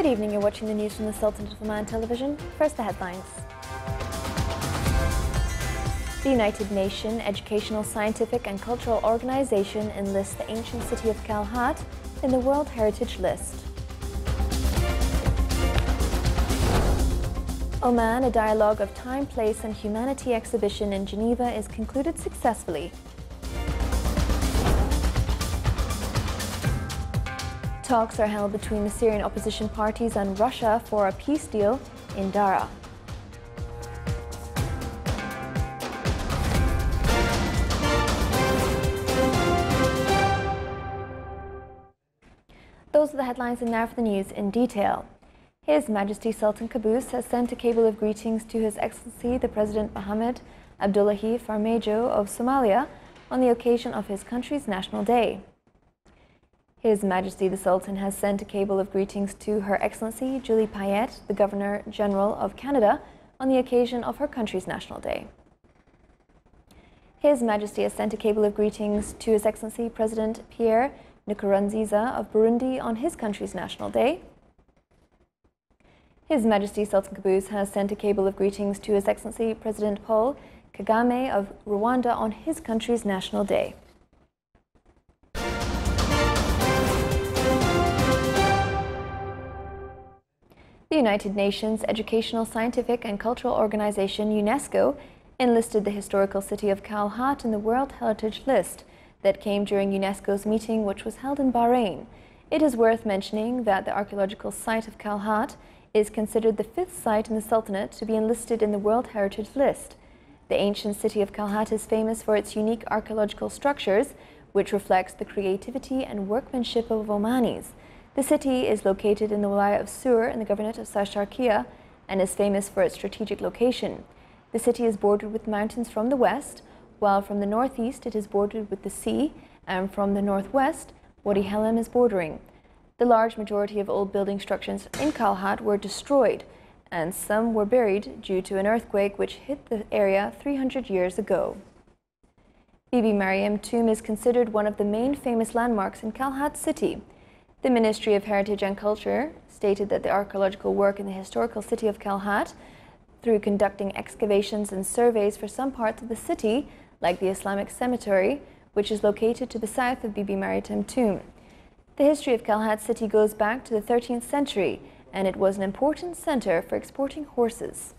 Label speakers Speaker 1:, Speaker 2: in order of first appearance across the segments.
Speaker 1: Good evening, you're watching the news from the Sultanate of Oman television. First, the headlines. The United Nations Educational, Scientific and Cultural Organization enlists the ancient city of Kalhat in the World Heritage List. Oman, a dialogue of time, place and humanity exhibition in Geneva is concluded successfully. Talks are held between the Syrian opposition parties and Russia for a peace deal in Dara. Those are the headlines, and now for the news in detail. His Majesty Sultan Qaboos has sent a cable of greetings to His Excellency the President Mohammed Abdullahi Farmajo of Somalia on the occasion of his country's National Day. His Majesty the Sultan has sent a cable of greetings to Her Excellency Julie Payette, the Governor-General of Canada, on the occasion of her country's National Day. His Majesty has sent a cable of greetings to His Excellency President Pierre Nkurunziza of Burundi on his country's National Day. His Majesty Sultan Qaboos has sent a cable of greetings to His Excellency President Paul Kagame of Rwanda on his country's National Day. The United Nations Educational, Scientific and Cultural Organization, UNESCO, enlisted the historical city of Kalhat in the World Heritage List that came during UNESCO's meeting, which was held in Bahrain. It is worth mentioning that the archaeological site of Kalhat is considered the 5th site in the Sultanate to be enlisted in the World Heritage List. The ancient city of Kalhat is famous for its unique archaeological structures, which reflects the creativity and workmanship of Omanis. The city is located in the Wilaya of Sur in the Governorate of Sharqiya and is famous for its strategic location. The city is bordered with mountains from the west, while from the northeast it is bordered with the sea, and from the northwest, Wadi Helem is bordering. The large majority of old building structures in Kalhat were destroyed, and some were buried due to an earthquake which hit the area 300 years ago. Bibi Mariam tomb is considered one of the main famous landmarks in Kalhat city. The Ministry of Heritage and Culture stated that the archaeological work in the historical city of Kalhat, through conducting excavations and surveys for some parts of the city, like the Islamic cemetery, which is located to the south of Bibi Mariam tomb. The history of Kalhat city goes back to the 13th century, and it was an important center for exporting horses.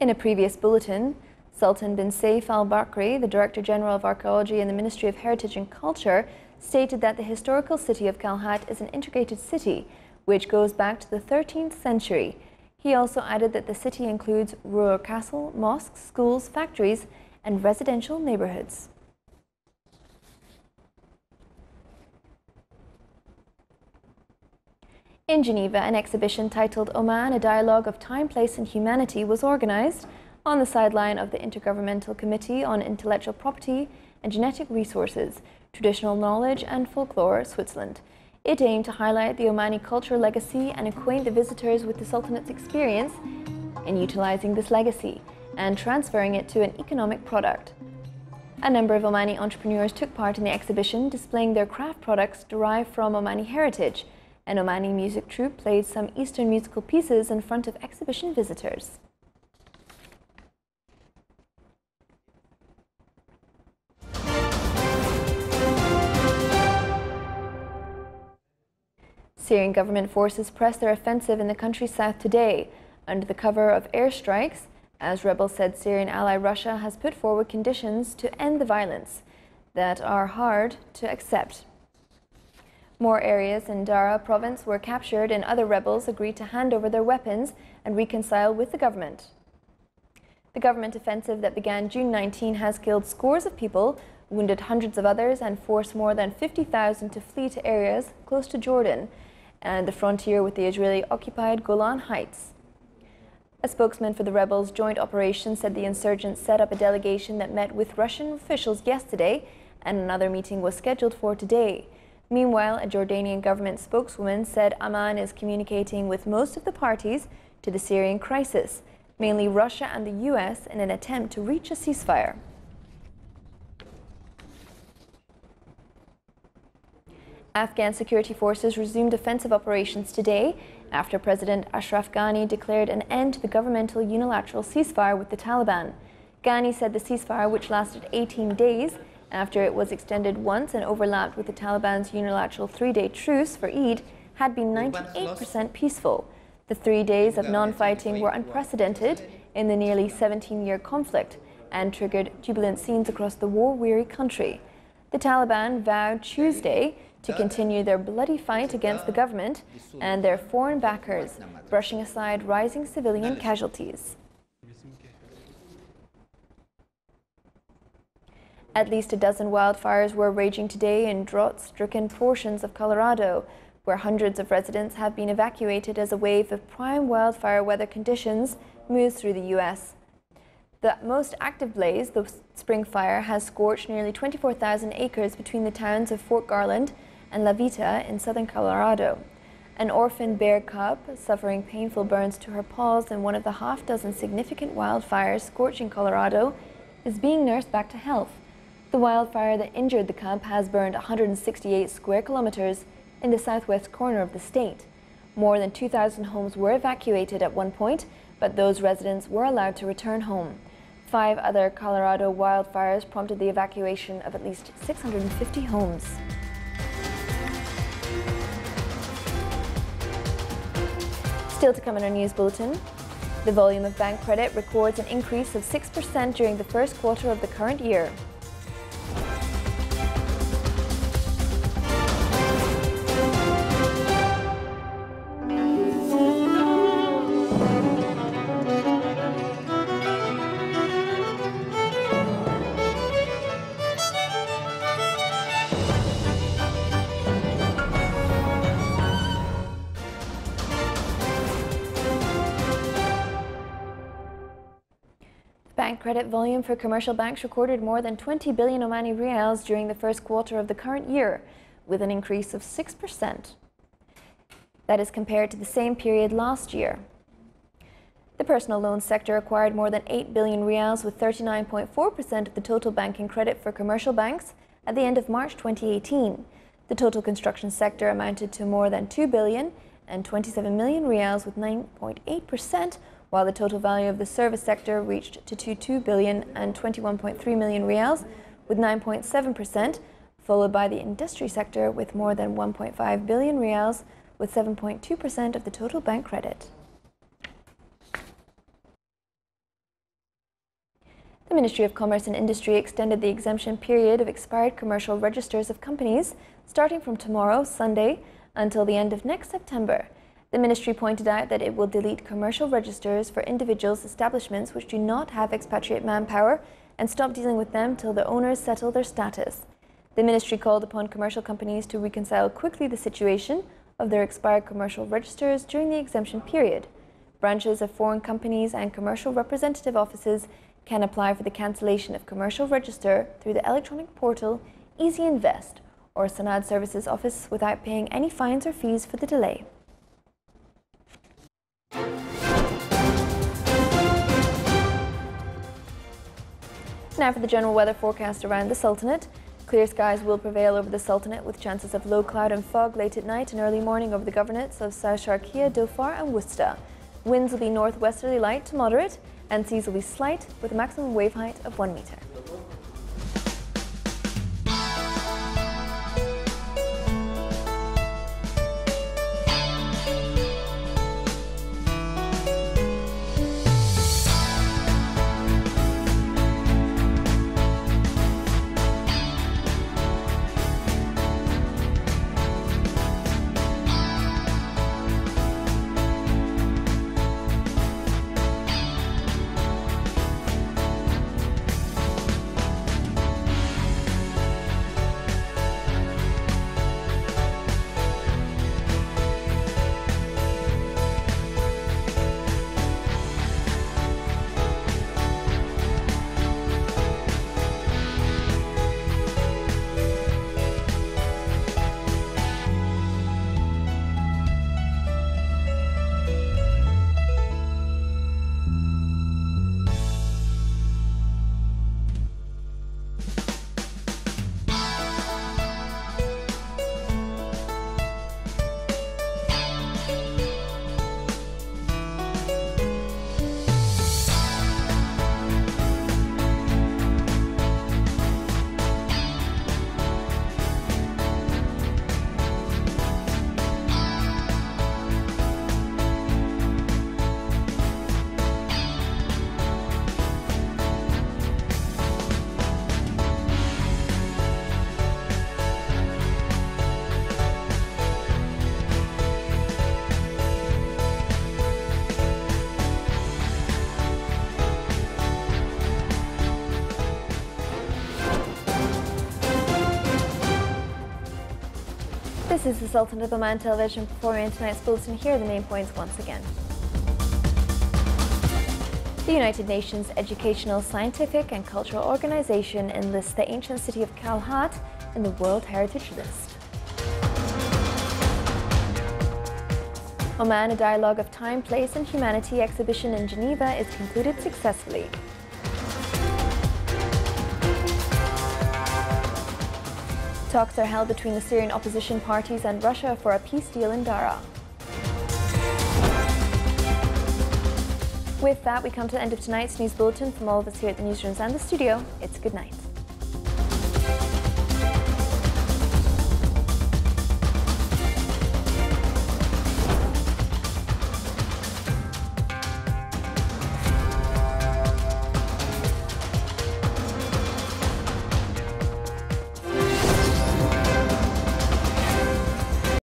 Speaker 1: In a previous bulletin, Sultan bin Saif al-Bakri, the Director General of Archaeology in the Ministry of Heritage and Culture, stated that the historical city of Kalhat is an integrated city which goes back to the 13th century. He also added that the city includes rural castle, mosques, schools, factories, and residential neighborhoods. In Geneva, an exhibition titled Oman, a Dialogue of Time, Place and Humanity was organized on the sideline of the Intergovernmental Committee on Intellectual Property and Genetic Resources, Traditional Knowledge and Folklore, Switzerland. It aimed to highlight the Omani cultural legacy and acquaint the visitors with the Sultanate's experience in utilizing this legacy and transferring it to an economic product. A number of Omani entrepreneurs took part in the exhibition, displaying their craft products derived from Omani heritage. An Omani music troupe played some Eastern musical pieces in front of exhibition visitors. Syrian government forces press their offensive in the country's south today, under the cover of airstrikes, as rebels said Syrian ally Russia has put forward conditions to end the violence that are hard to accept. More areas in Dara province were captured, and other rebels agreed to hand over their weapons and reconcile with the government. The government offensive that began June 19 has killed scores of people, wounded hundreds of others, and forced more than 50,000 to flee to areas close to Jordan and the frontier with the Israeli-occupied Golan Heights. A spokesman for the rebels' joint operation said the insurgents set up a delegation that met with Russian officials yesterday, and another meeting was scheduled for today. Meanwhile, a Jordanian government spokeswoman said Amman is communicating with most of the parties to the Syrian crisis, mainly Russia and the US, in an attempt to reach a ceasefire. Afghan security forces resumed offensive operations today after President Ashraf Ghani declared an end to the governmental unilateral ceasefire with the Taliban. Ghani said the ceasefire, which lasted 18 days after it was extended once and overlapped with the Taliban's unilateral 3-day truce for Eid, had been 98% peaceful. The 3 days of non-fighting were unprecedented in the nearly 17-year conflict and triggered jubilant scenes across the war-weary country. The Taliban vowed Tuesday to continue their bloody fight against the government and their foreign backers, brushing aside rising civilian casualties. At least a dozen wildfires were raging today in drought-stricken portions of Colorado, where hundreds of residents have been evacuated as a wave of prime wildfire weather conditions moves through the U.S. The most active blaze, the Spring Fire, has scorched nearly 24,000 acres between the towns of Fort Garland and La Vita in southern Colorado. An orphan bear cub, suffering painful burns to her paws in one of the half-dozen significant wildfires scorching Colorado, is being nursed back to health. The wildfire that injured the cub has burned 168 square kilometers in the southwest corner of the state. More than 2,000 homes were evacuated at one point, but those residents were allowed to return home. 5 other Colorado wildfires prompted the evacuation of at least 650 homes. Still to come in our news bulletin, the volume of bank credit records an increase of 6% during the first quarter of the current year. Bank credit volume for commercial banks recorded more than 20 billion Omani Riyals during the first quarter of the current year, with an increase of 6%. That is compared to the same period last year. The personal loan sector acquired more than 8 billion Riyals, with 39.4% of the total banking credit for commercial banks at the end of March 2018. The total construction sector amounted to more than 2 billion and 27 million Riyals, with 9.8%, while the total value of the service sector reached to 2 billion and 21.3 million Riyals, with 9.7%, followed by the industry sector with more than 1.5 billion Riyals, with 7.2% of the total bank credit. The Ministry of Commerce and Industry extended the exemption period of expired commercial registers of companies starting from tomorrow, Sunday, until the end of next September. The ministry pointed out that it will delete commercial registers for individuals' establishments which do not have expatriate manpower and stop dealing with them till the owners settle their status. The ministry called upon commercial companies to reconcile quickly the situation of their expired commercial registers during the exemption period. Branches of foreign companies and commercial representative offices can apply for the cancellation of commercial register through the electronic portal Easy Invest or Sanad Services Office without paying any fines or fees for the delay. Now for the general weather forecast around the Sultanate. Clear skies will prevail over the Sultanate with chances of low cloud and fog late at night and early morning over the governorates of South Sharqiya, Dhofar and Worcester. Winds will be northwesterly light to moderate and seas will be slight with a maximum wave height of 1 meter. This is the Sultan of Oman television performing tonight's bulletin. Here are the main points once again. The United Nations Educational, Scientific and Cultural Organization enlists the ancient city of Kalhat in the World Heritage List. Oman, a dialogue of time, place and humanity exhibition in Geneva is concluded successfully. Talks are held between the Syrian opposition parties and Russia for a peace deal in Dara. With that, we come to the end of tonight's news bulletin. From all of us here at the newsrooms and the studio, it's good night.